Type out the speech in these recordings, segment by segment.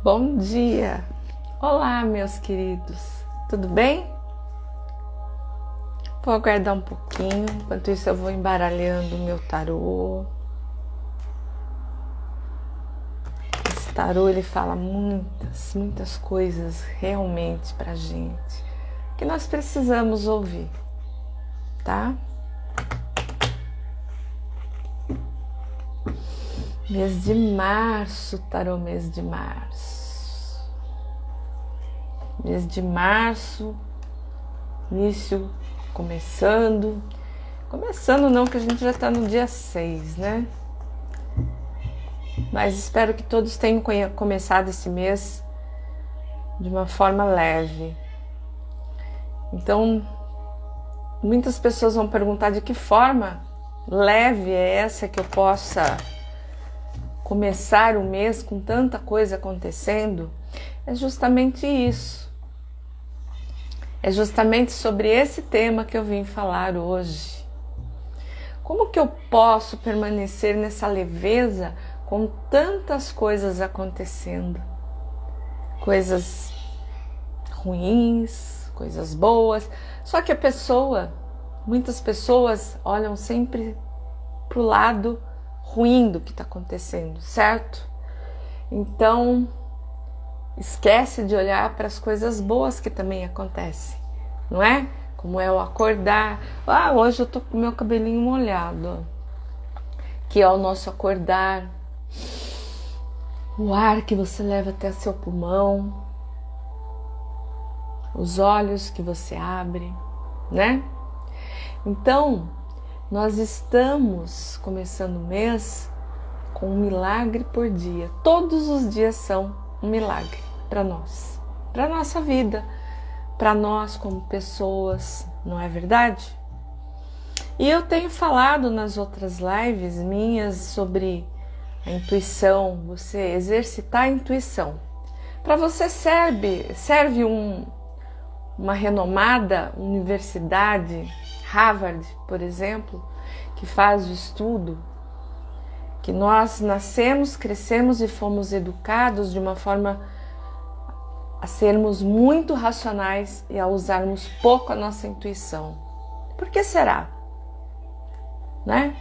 Bom dia! Olá, meus queridos, tudo bem? Vou aguardar um pouquinho, enquanto isso eu vou embaralhando o meu tarô. Esse tarô ele fala muitas coisas realmente pra gente, que nós precisamos ouvir, tá? Mês de março, tarô mês de março. Mês de março, início, começando não, que a gente já está no dia 6, né? Mas espero que todos tenham começado esse mês de uma forma leve. Então, muitas pessoas vão perguntar de que forma leve é essa que eu possa começar o mês com tanta coisa acontecendo. É justamente isso. É justamente sobre esse tema que eu vim falar hoje. Como que eu posso permanecer nessa leveza com tantas coisas acontecendo? Coisas ruins, coisas boas. Só que muitas pessoas olham sempre pro lado ruim do que está acontecendo, certo? Então, esquece de olhar para as coisas boas que também acontecem, não é? Como é o acordar. Hoje eu tô com meu cabelinho molhado. Que é o nosso acordar. O ar que você leva até seu pulmão. Os olhos que você abre, né? Então, nós estamos começando o mês com um milagre por dia. Todos os dias são um milagre para nós, para nossa vida, para nós como pessoas, não é verdade? E eu tenho falado nas outras lives minhas sobre a intuição, você exercitar a intuição. Para você serve uma renomada universidade, Harvard, por exemplo, que faz o estudo que nós nascemos, crescemos e fomos educados de uma forma a sermos muito racionais e a usarmos pouco a nossa intuição. Por que será? Né?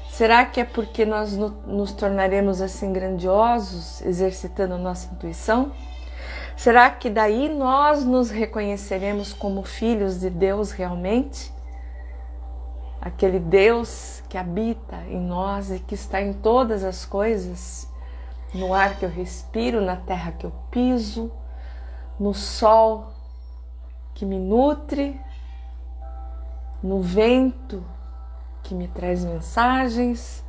Será que é porque nós nos tornaremos assim grandiosos exercitando a nossa intuição? Será que daí nós nos reconheceremos como filhos de Deus realmente? Aquele Deus que habita em nós e que está em todas as coisas, no ar que eu respiro, na terra que eu piso, no sol que me nutre, no vento que me traz mensagens.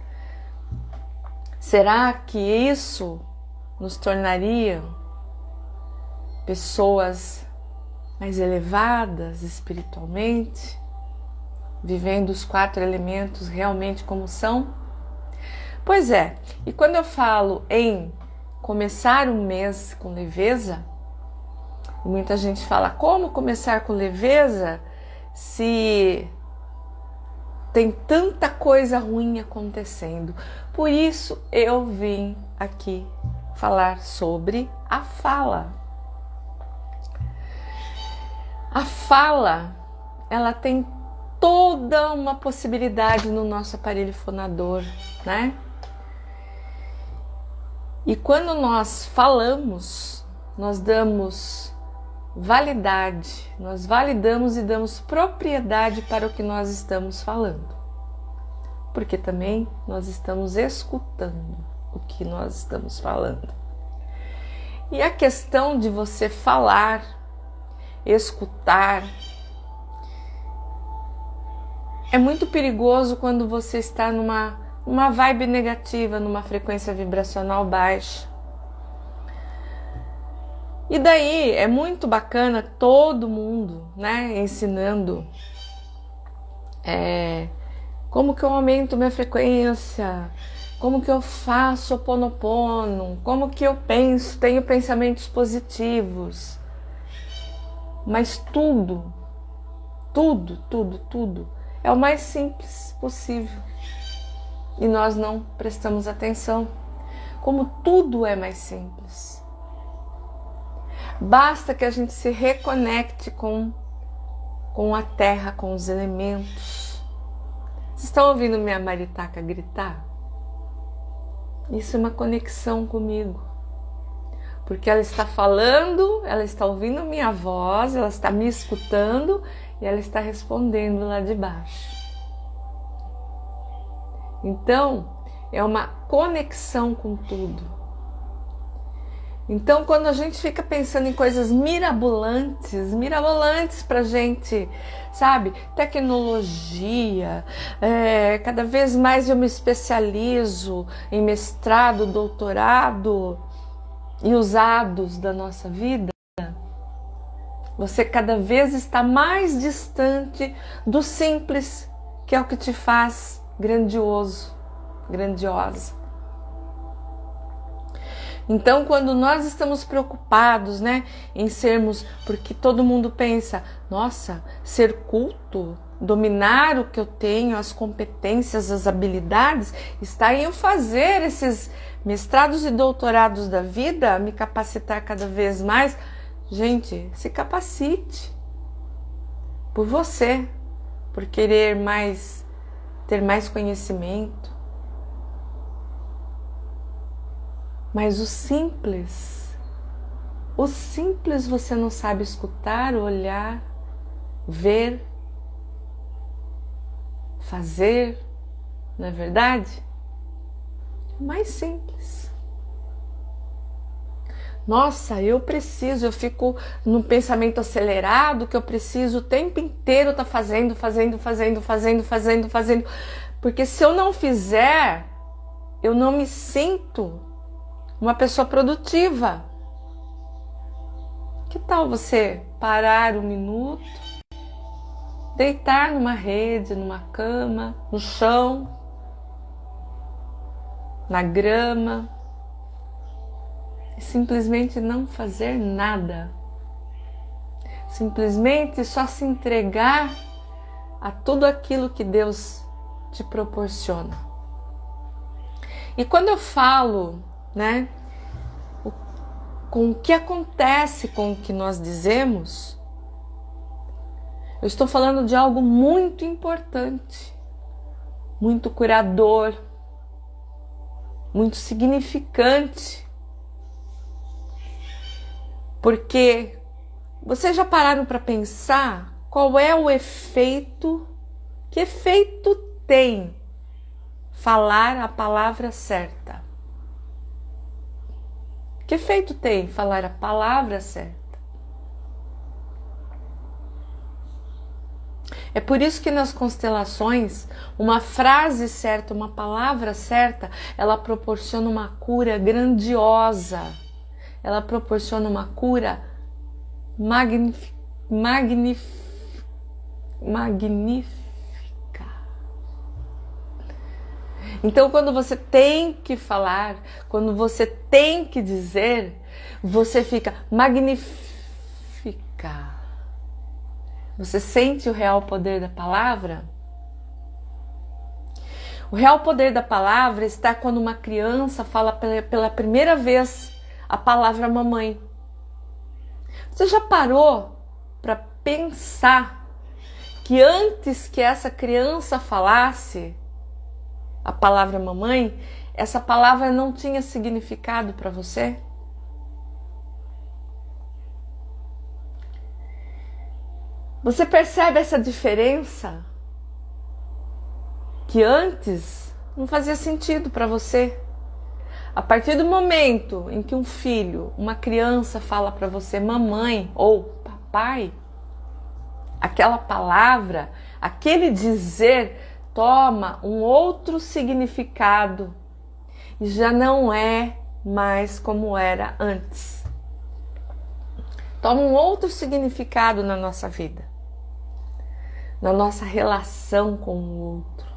Será que isso nos tornaria pessoas mais elevadas espiritualmente, vivendo os 4 elementos realmente como são? Pois é, e quando eu falo em começar um mês com leveza, muita gente fala, como começar com leveza se tem tanta coisa ruim acontecendo? Por isso eu vim aqui falar sobre a fala. A fala, ela tem toda uma possibilidade no nosso aparelho fonador, né? E quando nós falamos, nós damos validade, nós validamos e damos propriedade para o que nós estamos falando. Porque também nós estamos escutando o que nós estamos falando. E a questão de você falar, escutar, é muito perigoso quando você está numa vibe negativa, numa frequência vibracional baixa. E daí é muito bacana todo mundo, né, ensinando como que eu aumento minha frequência, como que eu faço Ho'oponopono, como que eu penso, tenho pensamentos positivos. Mas tudo é o mais simples possível. E nós não prestamos atenção. Como tudo é mais simples. Basta que a gente se reconecte com a terra, com os elementos. Vocês estão ouvindo minha maritaca gritar? Isso é uma conexão comigo. Porque ela está falando, ela está ouvindo minha voz, ela está me escutando e ela está respondendo lá de baixo. Então, é uma conexão com tudo. Então, quando a gente fica pensando em coisas mirabolantes pra gente, sabe? Tecnologia, cada vez mais eu me especializo em mestrado, doutorado e usados da nossa vida, você cada vez está mais distante do simples, que é o que te faz grandioso, grandiosa. Então, quando nós estamos preocupados, né, em sermos, porque todo mundo pensa, nossa, ser culto, dominar o que eu tenho, as competências, as habilidades, está em eu fazer esses mestrados e doutorados da vida, me capacitar cada vez mais. Gente, se capacite por você, por querer mais, ter mais conhecimento. Mas o simples você não sabe escutar, olhar, ver, fazer, não é verdade? O mais simples. Nossa, eu fico num pensamento acelerado que eu preciso o tempo inteiro estar fazendo. Porque se eu não fizer, eu não me sinto uma pessoa produtiva. Que tal você parar um minuto, deitar numa rede, numa cama, no chão, na grama e simplesmente não fazer nada? Simplesmente só se entregar a tudo aquilo que Deus te proporciona. E quando eu falo, né, com o que acontece com o que nós dizemos, eu estou falando de algo muito importante, muito curador, muito significante. Porque vocês já pararam para pensar qual é o efeito, que efeito tem falar a palavra certa? Que efeito tem falar a palavra certa? É por isso que nas constelações, uma frase certa, uma palavra certa, ela proporciona uma cura grandiosa. Ela proporciona uma cura magnífica. Então, quando você tem que falar, quando você tem que dizer, você fica magnífica. Você sente o real poder da palavra? O real poder da palavra está quando uma criança fala pela primeira vez a palavra mamãe. Você já parou para pensar que antes que essa criança falasse a palavra mamãe, essa palavra não tinha significado para você? Você percebe essa diferença? Que antes não fazia sentido para você. A partir do momento em que um filho, uma criança fala para você mamãe ou papai, aquela palavra, aquele dizer toma um outro significado e já não é mais como era antes. Toma um outro significado na nossa vida, na nossa relação com o outro.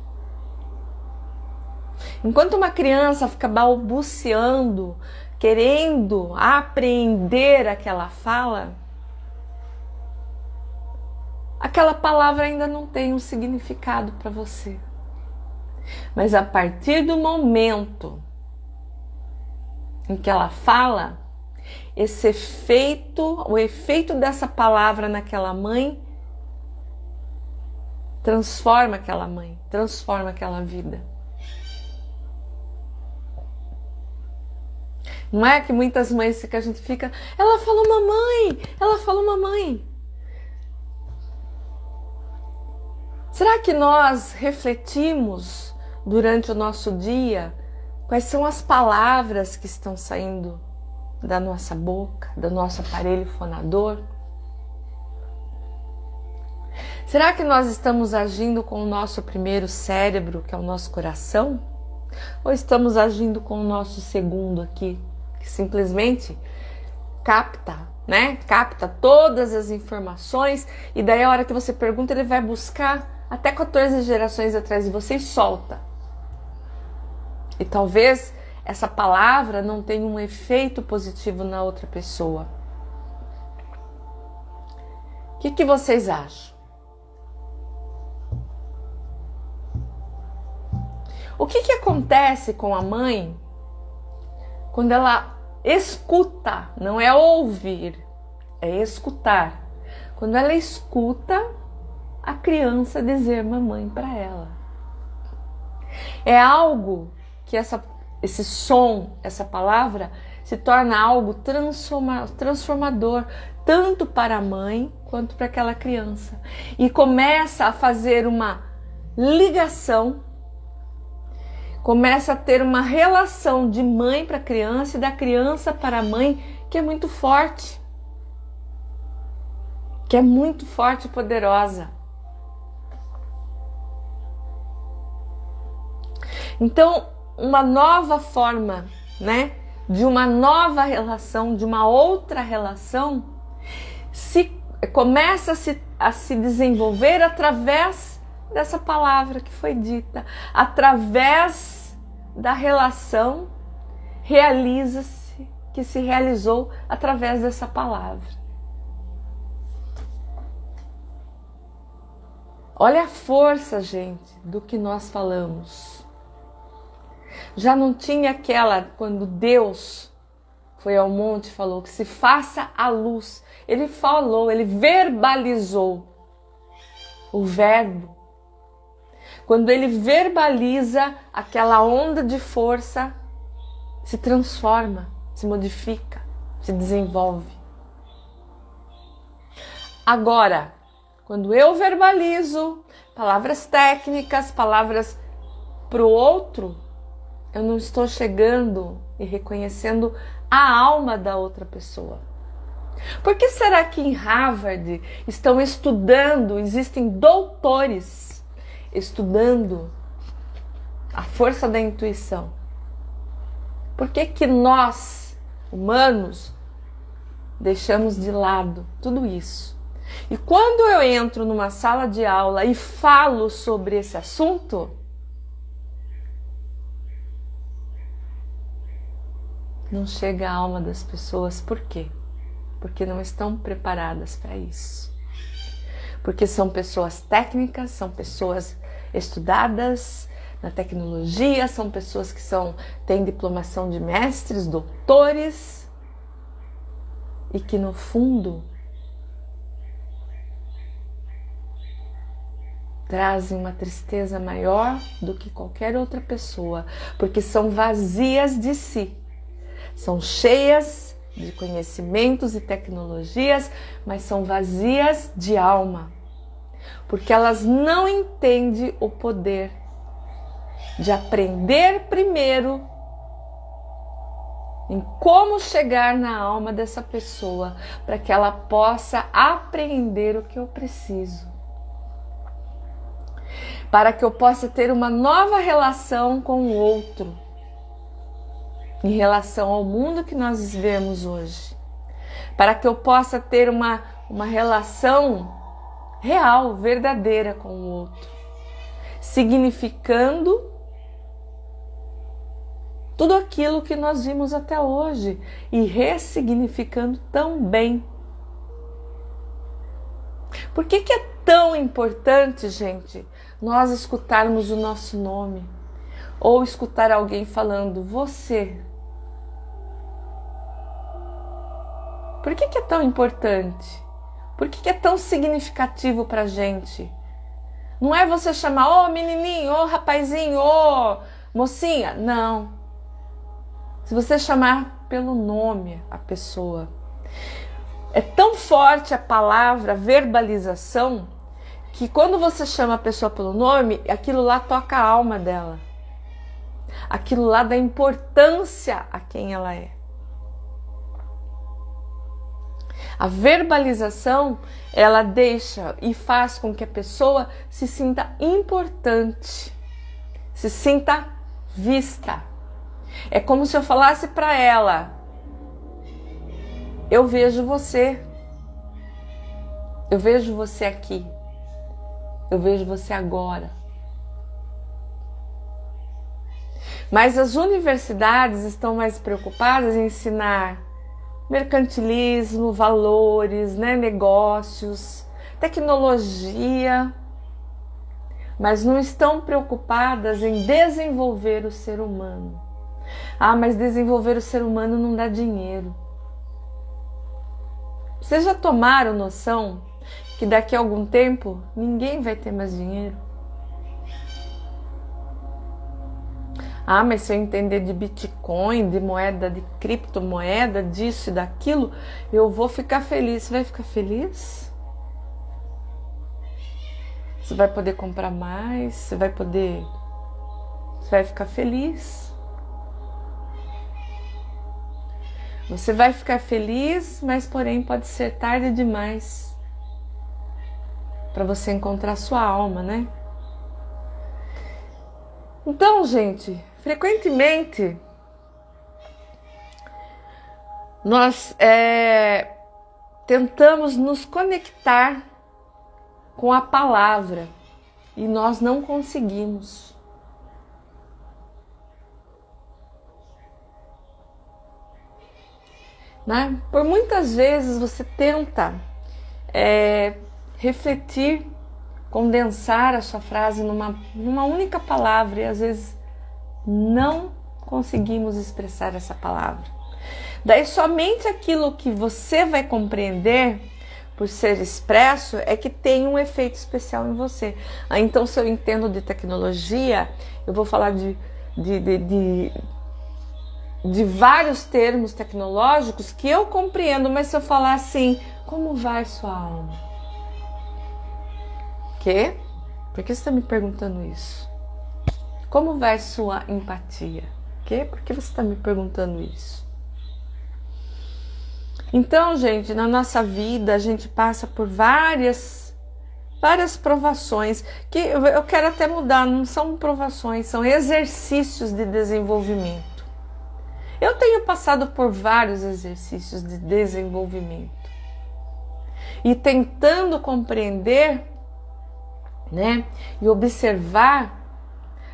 Enquanto uma criança fica balbuciando, querendo apreender aquela fala, aquela palavra ainda não tem um significado para você. Mas a partir do momento em que ela fala, esse efeito, o efeito dessa palavra naquela mãe transforma aquela mãe, transforma aquela vida. Não é que muitas mães que a gente fica, ela falou mamãe, ela falou mamãe. Será que nós refletimos durante o nosso dia quais são as palavras que estão saindo da nossa boca, do nosso aparelho fonador? Será que nós estamos agindo com o nosso primeiro cérebro, que é o nosso coração? Ou estamos agindo com o nosso segundo aqui, que simplesmente capta, né? Capta todas as informações e daí a hora que você pergunta, ele vai buscar até 14 gerações atrás de você e solta. E talvez essa palavra não tenha um efeito positivo na outra pessoa. O que vocês acham? O que acontece com a mãe quando ela escuta? Não é ouvir, é escutar. Quando ela escuta a criança dizer mamãe para ela. É algo que esse som, essa palavra, se torna algo transformador, tanto para a mãe quanto para aquela criança. E começa a fazer uma ligação, começa a ter uma relação de mãe para criança e da criança para a mãe que é muito forte. Que é muito forte e poderosa. Então, uma nova forma, né, de uma nova relação, de uma outra relação, começa a se desenvolver através dessa palavra que foi dita, através da relação que se realizou através dessa palavra. Olha a força, gente, do que nós falamos. Já não tinha quando Deus foi ao monte e falou que se faça a luz. Ele falou, ele verbalizou o verbo. Quando ele verbaliza, aquela onda de força se transforma, se modifica, se desenvolve. Agora, quando eu verbalizo palavras técnicas, palavras para o outro, eu não estou chegando e reconhecendo a alma da outra pessoa. Por que será que em Harvard estão estudando, existem doutores estudando a força da intuição? Por que nós, humanos, deixamos de lado tudo isso? E quando eu entro numa sala de aula e falo sobre esse assunto, não chega à alma das pessoas. Por quê? Porque não estão preparadas para isso. Porque são pessoas técnicas, são pessoas estudadas na tecnologia, são pessoas que têm diplomação de mestres, doutores, e que no fundo trazem uma tristeza maior do que qualquer outra pessoa, porque são vazias de si. São cheias de conhecimentos e tecnologias, mas são vazias de alma, porque elas não entendem o poder de aprender primeiro em como chegar na alma dessa pessoa, para que ela possa aprender o que eu preciso, para que eu possa ter uma nova relação com o outro, em relação ao mundo que nós vivemos hoje, para que eu possa ter uma relação real, verdadeira com o outro, significando tudo aquilo que nós vimos até hoje e ressignificando também. Por que é tão importante, gente, nós escutarmos o nosso nome? Ou escutar alguém falando, você. Por que é tão importante? Por que é tão significativo pra gente? Não é você chamar, ô menininho, ô rapazinho, ô mocinha. Não. Se você chamar pelo nome a pessoa. É tão forte a palavra verbalização que quando você chama a pessoa pelo nome, aquilo lá toca a alma dela. Aquilo lá dá importância a quem ela é. A verbalização, ela deixa e faz com que a pessoa se sinta importante, se sinta vista. É como se eu falasse para ela: eu vejo você aqui, eu vejo você agora. Mas as universidades estão mais preocupadas em ensinar mercantilismo, valores, negócios, tecnologia, mas não estão preocupadas em desenvolver o ser humano. Ah, mas desenvolver o ser humano não dá dinheiro. Vocês já tomaram noção que daqui a algum tempo ninguém vai ter mais dinheiro? Ah, mas se eu entender de Bitcoin, de moeda, de criptomoeda, disso e daquilo, eu vou ficar feliz. Você vai ficar feliz? Você vai poder comprar mais? Você vai ficar feliz? Você vai ficar feliz, mas porém pode ser tarde demais para você encontrar sua alma, né? Então, gente, frequentemente nós tentamos nos conectar com a palavra e nós não conseguimos. Né? Por muitas vezes você tenta refletir, condensar a sua frase numa única palavra e às vezes não conseguimos expressar essa palavra. Daí somente aquilo que você vai compreender por ser expresso é que tem um efeito especial em você. Então, se eu entendo de tecnologia, eu vou falar de vários termos tecnológicos que eu compreendo, mas se eu falar assim, como vai sua alma? Quê? Por que você está me perguntando isso? Como vai sua empatia? Quê? Por que você está me perguntando isso? Então, gente, na nossa vida a gente passa por várias provações, que eu quero até mudar, não são provações, são exercícios de desenvolvimento. Eu tenho passado por vários exercícios de desenvolvimento e tentando compreender, e observar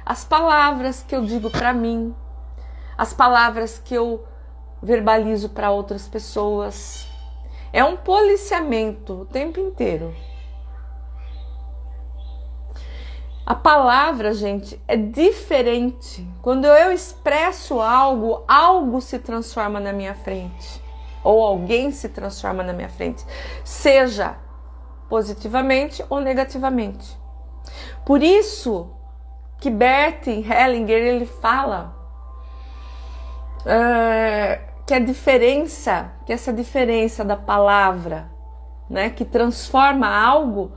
as palavras que eu digo para mim, as palavras que eu verbalizo para outras pessoas. É um policiamento o tempo inteiro. A palavra, gente, é diferente. Quando eu expresso algo, algo se transforma na minha frente. Ou alguém se transforma na minha frente. Seja positivamente ou negativamente. Por isso que Bert Hellinger, ele fala que essa diferença da palavra, que transforma algo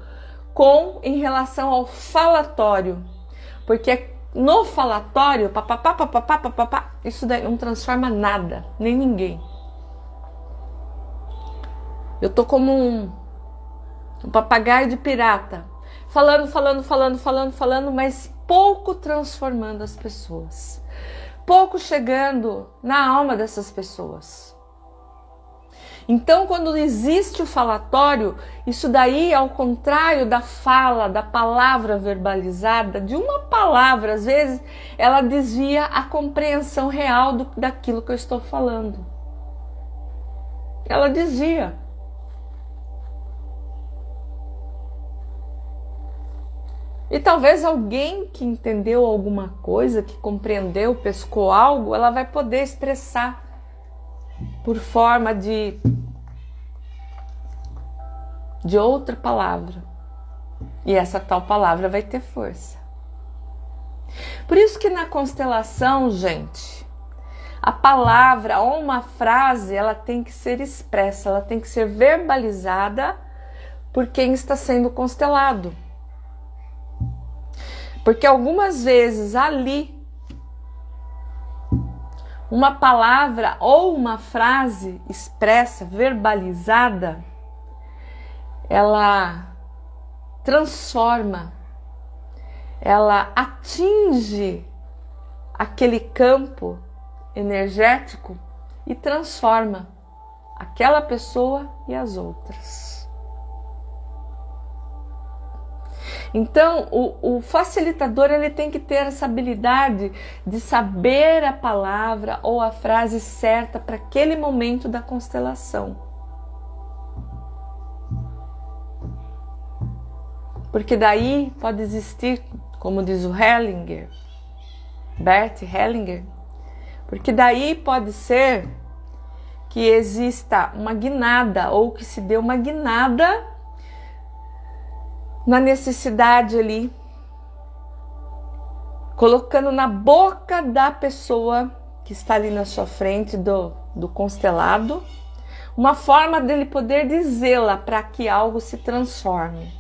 em relação ao falatório, porque no falatório, isso daí não transforma nada, nem ninguém. Eu tô como um papagaio de pirata, falando, mas pouco transformando as pessoas, pouco chegando na alma dessas pessoas. Então, quando existe o falatório, isso daí, ao contrário da fala, da palavra verbalizada, de uma palavra, às vezes, ela desvia a compreensão real daquilo que eu estou falando. Ela desvia. E talvez alguém que entendeu alguma coisa, que compreendeu, pescou algo, ela vai poder expressar por forma de de outra palavra. E essa tal palavra vai ter força. Por isso que na constelação, gente, a palavra ou uma frase, ela tem que ser expressa, ela tem que ser verbalizada por quem está sendo constelado. Porque algumas vezes ali, uma palavra ou uma frase expressa, verbalizada, ela transforma, ela atinge aquele campo energético e transforma aquela pessoa e as outras. Então, o facilitador, ele tem que ter essa habilidade de saber a palavra ou a frase certa para aquele momento da constelação. Porque daí pode existir, como diz o Hellinger, Bert Hellinger, porque daí pode ser que exista uma guinada ou que se dê uma guinada na necessidade ali, colocando na boca da pessoa que está ali na sua frente, do constelado, uma forma dele poder dizê-la para que algo se transforme.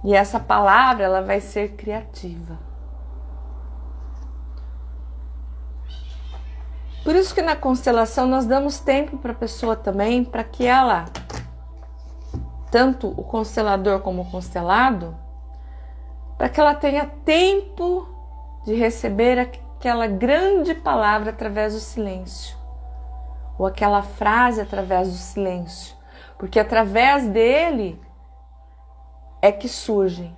E essa palavra, ela vai ser criativa. Por isso que na constelação nós damos tempo para a pessoa também, para que ela, tanto o constelador como o constelado, para que ela tenha tempo de receber aquela grande palavra através do silêncio, ou aquela frase através do silêncio, porque através dele é que surgem.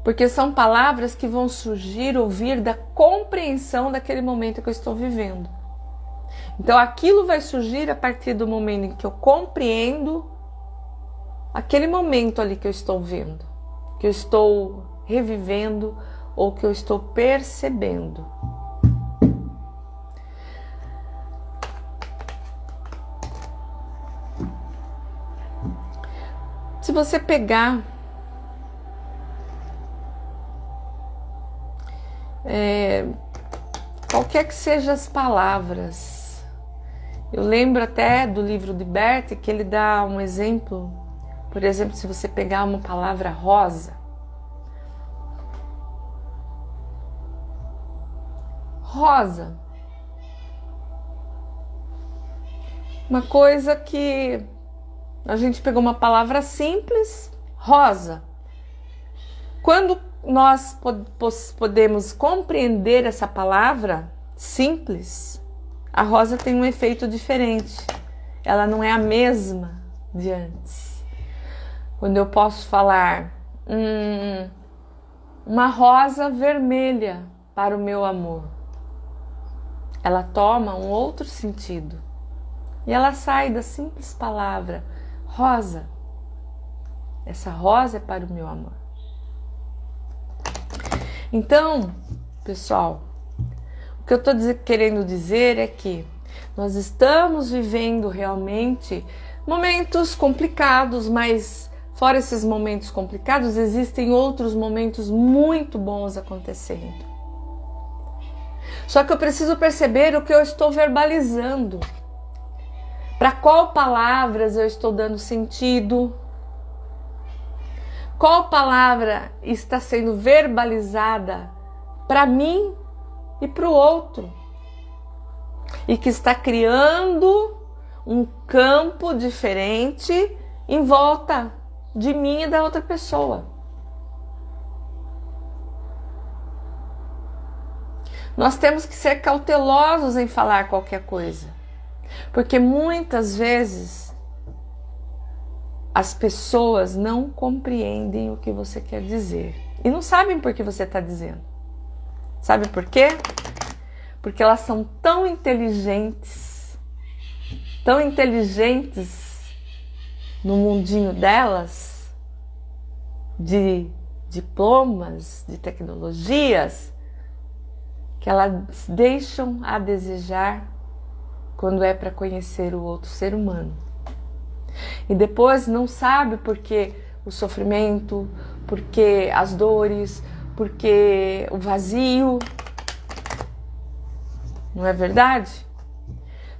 Porque são palavras que vão surgir ou vir da compreensão daquele momento que eu estou vivendo. Então aquilo vai surgir a partir do momento em que eu compreendo aquele momento ali que eu estou vendo, que eu estou revivendo ou que eu estou percebendo. Se você pegar qualquer que sejam as palavras, eu lembro até do livro de Bert que ele dá um exemplo. Por exemplo, se você pegar uma palavra rosa, uma coisa que a gente pegou uma palavra simples, rosa. Quando nós podemos compreender essa palavra simples, a rosa tem um efeito diferente. Ela não é a mesma de antes. Quando eu posso falar uma rosa vermelha para o meu amor, ela toma um outro sentido. E ela sai da simples palavra rosa. Essa rosa é para o meu amor. Então, pessoal, o que eu estou querendo dizer é que nós estamos vivendo realmente momentos complicados, mas fora esses momentos complicados, existem outros momentos muito bons acontecendo. Só que eu preciso perceber o que eu estou verbalizando. Para qual palavras eu estou dando sentido? Qual palavra está sendo verbalizada para mim e para o outro? E que está criando um campo diferente em volta de mim e da outra pessoa. Nós temos que ser cautelosos em falar qualquer coisa, porque muitas vezes as pessoas não compreendem o que você quer dizer e não sabem por que você está dizendo. Sabe por quê? Porque elas são tão inteligentes no mundinho delas, de diplomas, de tecnologias, que elas deixam a desejar quando é para conhecer o outro ser humano. E depois não sabe por que o sofrimento, por que as dores, por que o vazio. Não é verdade?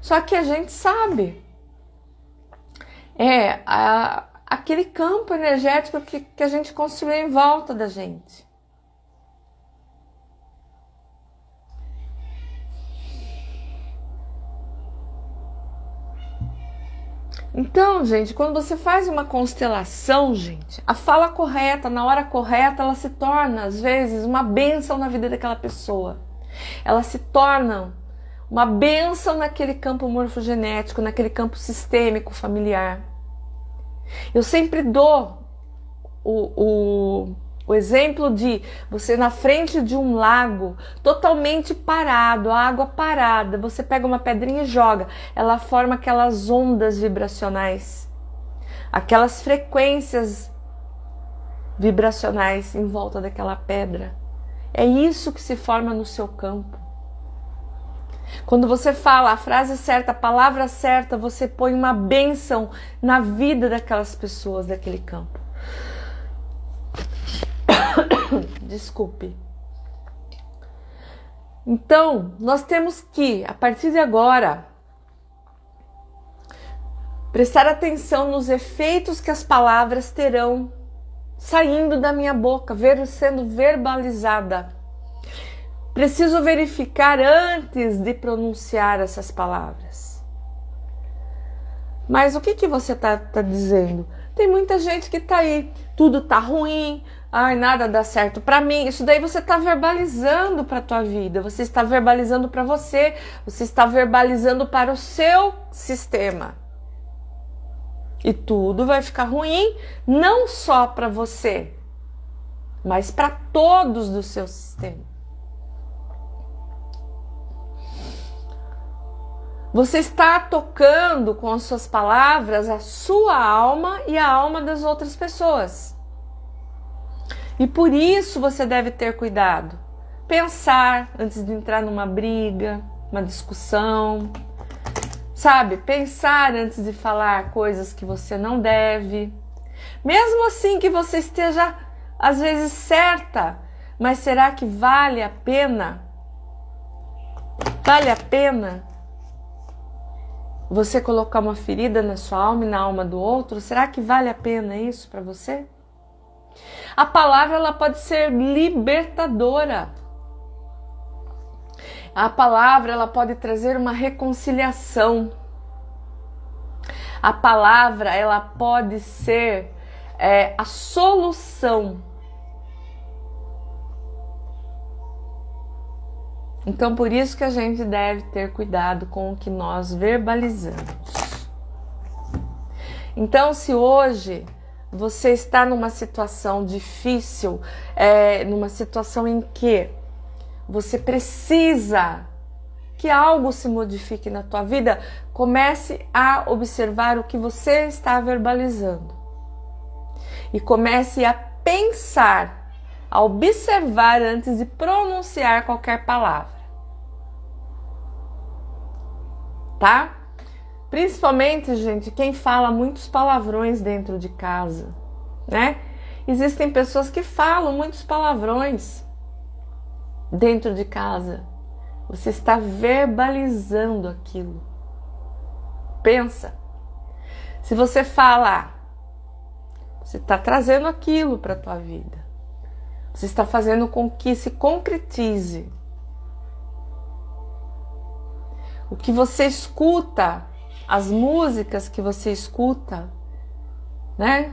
Só que a gente sabe. Aquele campo energético que a gente construiu em volta da gente. Então, gente, quando você faz uma constelação, gente, a fala correta, na hora correta, ela se torna, às vezes, uma bênção na vida daquela pessoa. Ela se torna uma bênção naquele campo morfogenético, naquele campo sistêmico familiar. Eu sempre dou o exemplo de você na frente de um lago totalmente parado, a água parada, você pega uma pedrinha e joga, ela forma aquelas ondas vibracionais, aquelas frequências vibracionais em volta daquela pedra. É isso que se forma no seu campo. Quando você fala a frase certa, a palavra certa, você põe uma bênção na vida daquelas pessoas daquele campo. Desculpe. Então, nós temos que, a partir de agora, prestar atenção nos efeitos que as palavras terão saindo da minha boca, sendo verbalizada. Preciso verificar antes de pronunciar essas palavras. Mas o que você está dizendo? Tem muita gente que está aí, tudo está ruim, ai, nada dá certo para mim. Isso daí você está verbalizando para a tua vida, você está verbalizando para você está verbalizando para o seu sistema. E tudo vai ficar ruim, não só para você, mas para todos do seu sistema. Você está tocando com as suas palavras a sua alma e a alma das outras pessoas. E por isso você deve ter cuidado. Pensar antes de entrar numa briga, uma discussão. Sabe? Pensar antes de falar coisas que você não deve. Mesmo assim que você esteja, às vezes, certa. Mas será que vale a pena? Vale a pena você colocar uma ferida na sua alma e na alma do outro? Será que vale a pena isso para você? A palavra ela pode ser libertadora. A palavra ela pode trazer uma reconciliação. A palavra ela pode ser a solução. Então, por isso que a gente deve ter cuidado com o que nós verbalizamos. Então, se hoje você está numa situação difícil, numa situação em que você precisa que algo se modifique na tua vida, comece a observar o que você está verbalizando. E comece a pensar, a observar antes de pronunciar qualquer palavra. Tá? Principalmente, gente, quem fala muitos palavrões dentro de casa, né? Existem pessoas que falam muitos palavrões dentro de casa. Você está verbalizando aquilo. Pensa. Se você fala, você está trazendo aquilo para a tua vida. Você está fazendo com que se concretize. O que você escuta, as músicas que você escuta, né?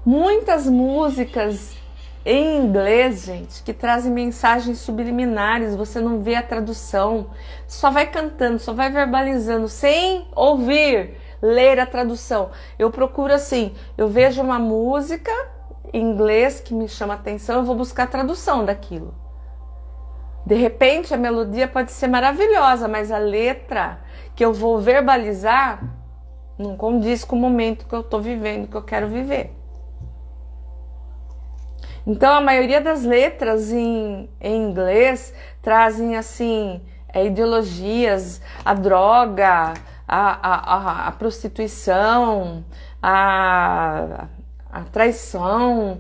Muitas músicas em inglês, gente, que trazem mensagens subliminares, você não vê a tradução, só vai cantando, só vai verbalizando, sem ouvir, ler a tradução. Eu procuro assim, eu vejo uma música em inglês que me chama a atenção, eu vou buscar a tradução daquilo. De repente a melodia pode ser maravilhosa, mas a letra que eu vou verbalizar não condiz com o momento que eu estou vivendo, que eu quero viver. Então a maioria das letras em inglês trazem assim ideologias, a droga, a prostituição, a traição.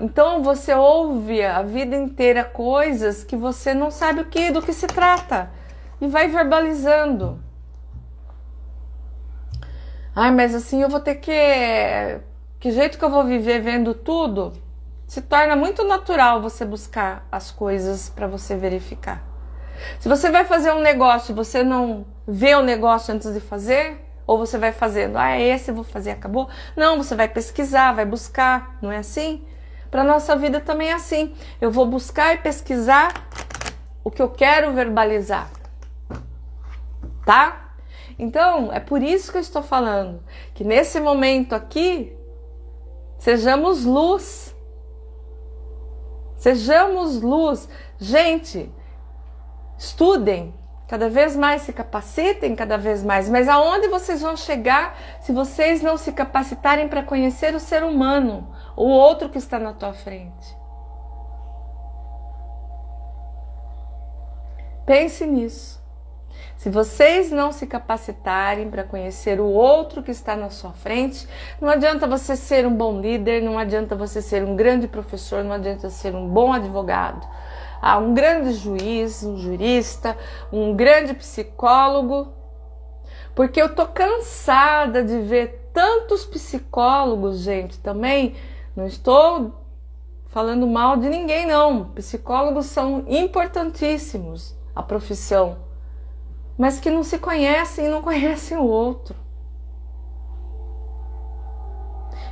Então você ouve a vida inteira coisas que você não sabe do que se trata e vai verbalizando. Ai, mas assim eu vou ter que jeito que eu vou viver vendo tudo? Se torna muito natural você buscar as coisas para você verificar. Se você vai fazer um negócio e você não vê o negócio antes de fazer, ou você vai fazendo, esse eu vou fazer, acabou. Não, você vai pesquisar, vai buscar, não é assim? Para nossa vida também é assim. Eu vou buscar e pesquisar o que eu quero verbalizar. Tá? Então, é por isso que eu estou falando que nesse momento aqui, sejamos luz. Sejamos luz. Gente, estudem, cada vez mais se capacitem, cada vez mais. Mas aonde vocês vão chegar se vocês não se capacitarem para conhecer o ser humano, o outro que está na tua frente? Pense nisso. Se vocês não se capacitarem para conhecer o outro que está na sua frente, não adianta você ser um bom líder, não adianta você ser um grande professor, não adianta ser um bom advogado, um grande juiz, um jurista, um grande psicólogo, porque eu tô cansada de ver tantos psicólogos, gente, também. Não estou falando mal de ninguém, não. Psicólogos são importantíssimos, a profissão, mas que não se conhecem e não conhecem o outro.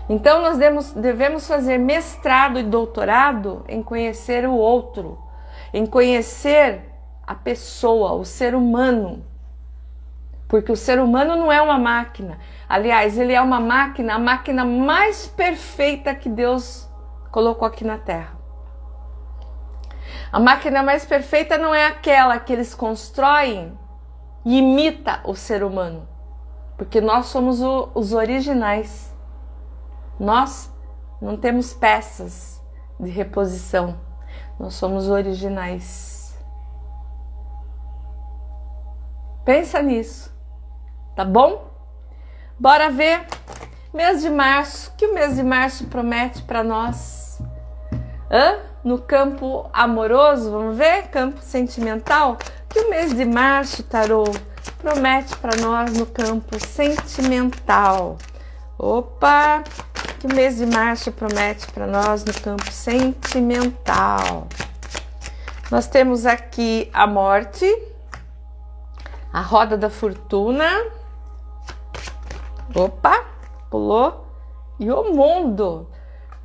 Então nós devemos fazer mestrado e doutorado em conhecer o outro, em conhecer a pessoa, o ser humano. Porque o ser humano não é uma máquina. Aliás, ele é uma máquina, a máquina mais perfeita que Deus colocou aqui na Terra. A máquina mais perfeita não é aquela que eles constroem e imita o ser humano, porque nós somos os originais. Nós não temos peças de reposição, nós somos originais. Pensa nisso, tá bom? Bora ver mês de março, o que o mês de março promete para nós? No campo amoroso, vamos ver? Campo sentimental. O que o mês de março, tarô, promete para nós no campo sentimental? Opa! O que o mês de março promete para nós no campo sentimental? Nós temos aqui a morte, a roda da fortuna. Opa! Pulou. E o mundo.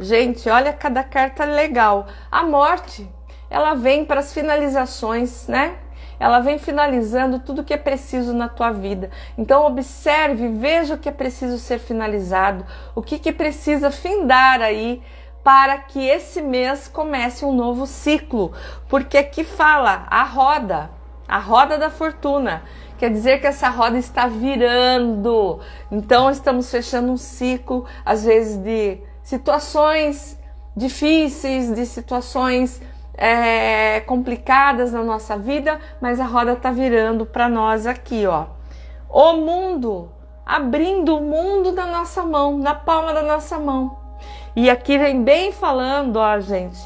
Gente, olha cada carta legal. A morte, ela vem para as finalizações, né? Ela vem finalizando tudo que é preciso na tua vida. Então observe, veja o que é preciso ser finalizado, o que precisa findar aí para que esse mês comece um novo ciclo. Porque aqui fala a roda da fortuna. Quer dizer que essa roda está virando. Então estamos fechando um ciclo, às vezes de situações difíceis, de situações complicadas na nossa vida, mas a roda tá virando para nós aqui, ó. O mundo, abrindo o mundo da nossa mão, na palma da nossa mão. E aqui vem bem falando, ó, gente,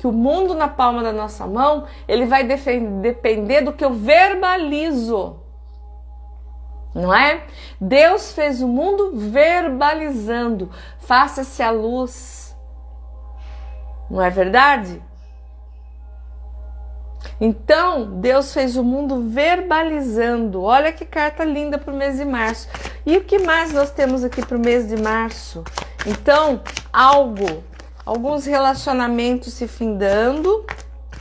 que o mundo na palma da nossa mão, ele vai depender do que eu verbalizo. Não é? Deus fez o mundo verbalizando. Faça-se a luz. Não é verdade? Então, Deus fez o mundo verbalizando. Olha que carta linda para o mês de março. E o que mais nós temos aqui para o mês de março? Então, alguns relacionamentos se findando,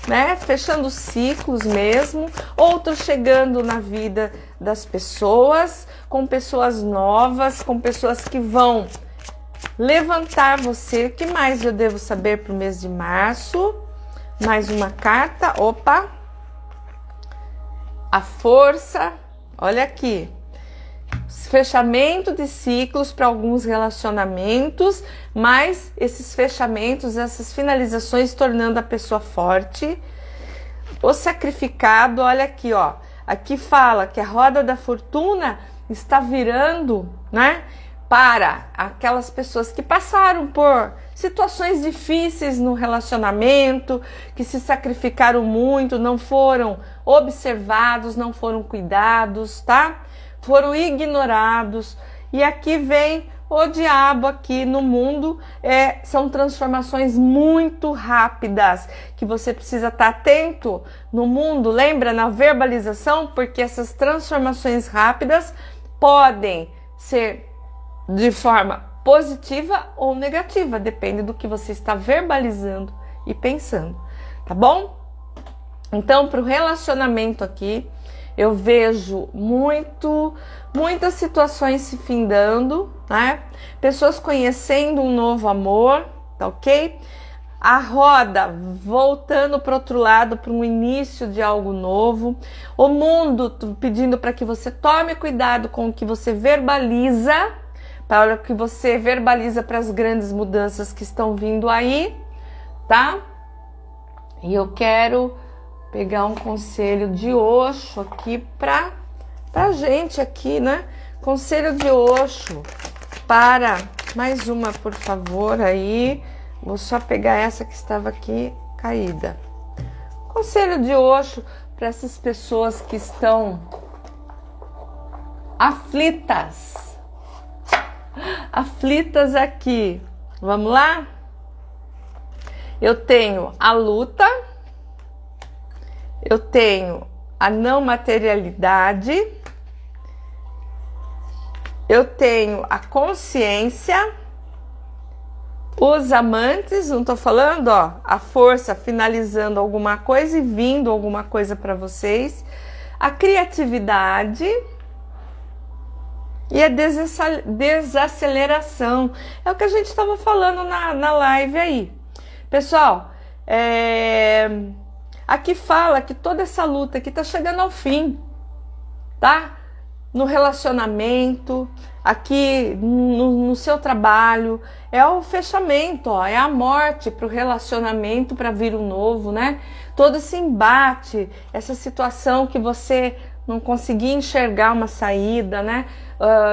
né? Fechando ciclos mesmo, outros chegando na vida das pessoas, com pessoas novas, com pessoas que vão levantar você. O que mais eu devo saber para o mês de março? Mais uma carta, opa, a força, olha aqui, fechamento de ciclos para alguns relacionamentos, mas esses fechamentos, essas finalizações tornando a pessoa forte. O sacrificado, olha aqui, ó. Aqui fala que a roda da fortuna está virando, né, para aquelas pessoas que passaram por situações difíceis no relacionamento, que se sacrificaram muito, não foram observados, não foram cuidados, tá? Foram ignorados. E aqui vem o diabo aqui no mundo, são transformações muito rápidas, que você precisa estar atento no mundo, lembra, na verbalização, porque essas transformações rápidas podem ser de forma positiva ou negativa, depende do que você está verbalizando e pensando, tá bom? Então, para o relacionamento aqui, eu vejo muitas situações se findando, né? Pessoas conhecendo um novo amor, tá ok? A roda voltando para o outro lado, para um início de algo novo. O mundo pedindo para que você tome cuidado com o que você verbaliza, para o que você verbaliza para as grandes mudanças que estão vindo aí, tá? E eu quero pegar um conselho de Osho aqui pra gente aqui, né? Conselho de Osho para mais uma, por favor, aí. Vou só pegar essa que estava aqui caída. Conselho de Osho para essas pessoas que estão aflitas. Aflitas aqui. Vamos lá? Eu tenho a luta. Eu tenho a não materialidade, eu tenho a consciência, os amantes, não tô falando, ó, a força finalizando alguma coisa e vindo alguma coisa para vocês, a criatividade e a desaceleração. É o que a gente estava falando na live aí. Pessoal, aqui fala que toda essa luta aqui tá chegando ao fim, tá? No relacionamento, aqui no seu trabalho, é o fechamento, ó, é a morte para o relacionamento, para vir um novo, né? Todo esse embate, essa situação que você não conseguia enxergar uma saída, né?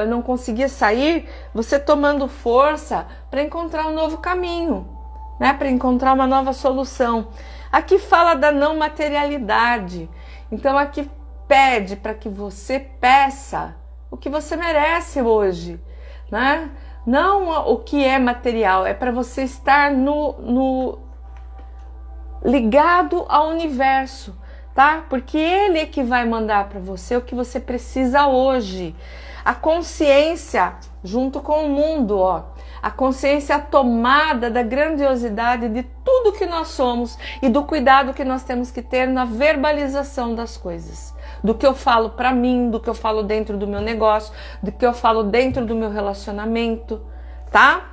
Não conseguia sair, você tomando força para encontrar um novo caminho, né? Para encontrar uma nova solução. Aqui fala da não materialidade. Então aqui pede para que você peça o que você merece hoje, né? Não o que é material, é para você estar ligado ao universo, tá? Porque ele é que vai mandar para você o que você precisa hoje. A consciência junto com o mundo, ó. A consciência tomada da grandiosidade de tudo que nós somos e do cuidado que nós temos que ter na verbalização das coisas. Do que eu falo para mim, do que eu falo dentro do meu negócio, do que eu falo dentro do meu relacionamento, tá?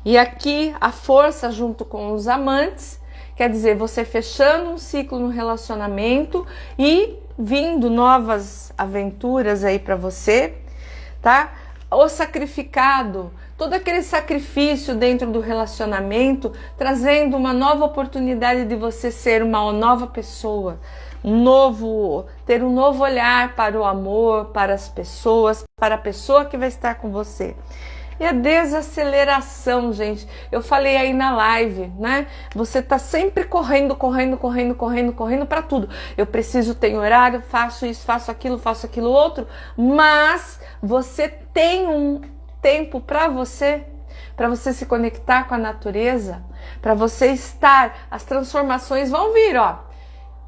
E aqui a força junto com os amantes, quer dizer, você fechando um ciclo no relacionamento e vindo novas aventuras aí para você, tá? O sacrificado, todo aquele sacrifício dentro do relacionamento, trazendo uma nova oportunidade de você ser uma nova pessoa, ter um novo olhar para o amor, para as pessoas, para a pessoa que vai estar com você. E a desaceleração, gente, eu falei aí na live, né? Você tá sempre correndo para tudo. Eu preciso, tenho horário, faço isso, faço aquilo outro, mas você tem um tempo para você se conectar com a natureza, para você estar, as transformações vão vir, ó.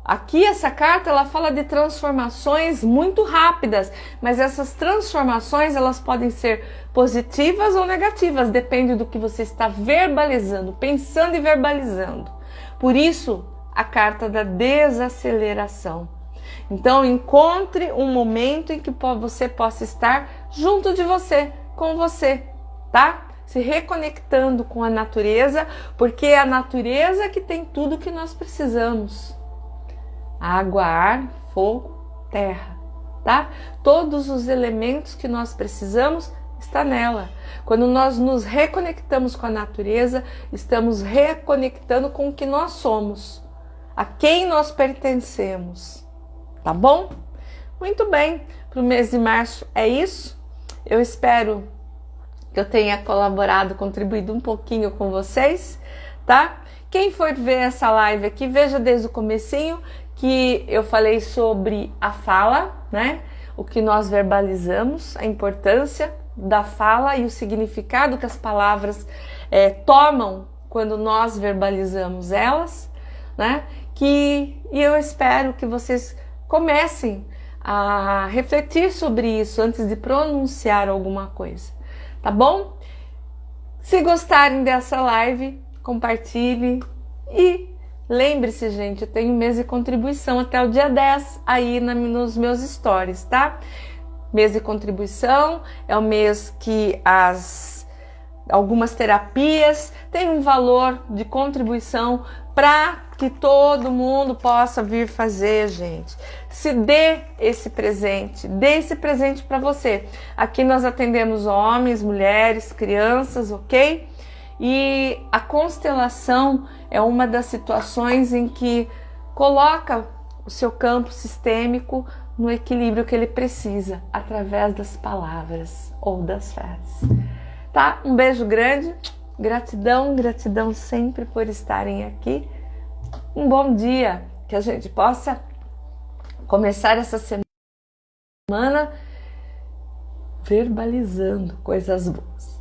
Aqui essa carta ela fala de transformações muito rápidas, mas essas transformações elas podem ser positivas ou negativas, depende do que você está verbalizando, pensando e verbalizando. Por isso, a carta da desaceleração. Então, encontre um momento em que você possa estar junto de você, com você, tá? Se reconectando com a natureza, porque é a natureza que tem tudo que nós precisamos. Água, ar, fogo, terra. tá? Todos os elementos que nós precisamos está nela. Quando nós nos reconectamos com a natureza, estamos reconectando com o que nós somos, a quem nós pertencemos, tá bom? Muito bem, para o mês de março é isso. Eu espero que eu tenha colaborado, contribuído um pouquinho com vocês, tá? Quem for ver essa live aqui, veja desde o comecinho que eu falei sobre a fala, né? O que nós verbalizamos, a importância da fala e o significado que as palavras tomam quando nós verbalizamos elas, né? E eu espero que vocês comecem a refletir sobre isso antes de pronunciar alguma coisa, tá bom? Se gostarem dessa live, compartilhe e lembre-se, gente, eu tenho um mês de contribuição até o dia 10 aí nos meus stories, tá? Mês de contribuição é o mês que algumas terapias têm um valor de contribuição para que todo mundo possa vir fazer, gente. Se dê esse presente para você. Aqui nós atendemos homens, mulheres, crianças, ok? E a constelação é uma das situações em que coloca o seu campo sistêmico no equilíbrio que ele precisa, através das palavras ou das frases. Tá? Um beijo grande, gratidão, gratidão sempre por estarem aqui. Um bom dia, que a gente possa começar essa semana verbalizando coisas boas.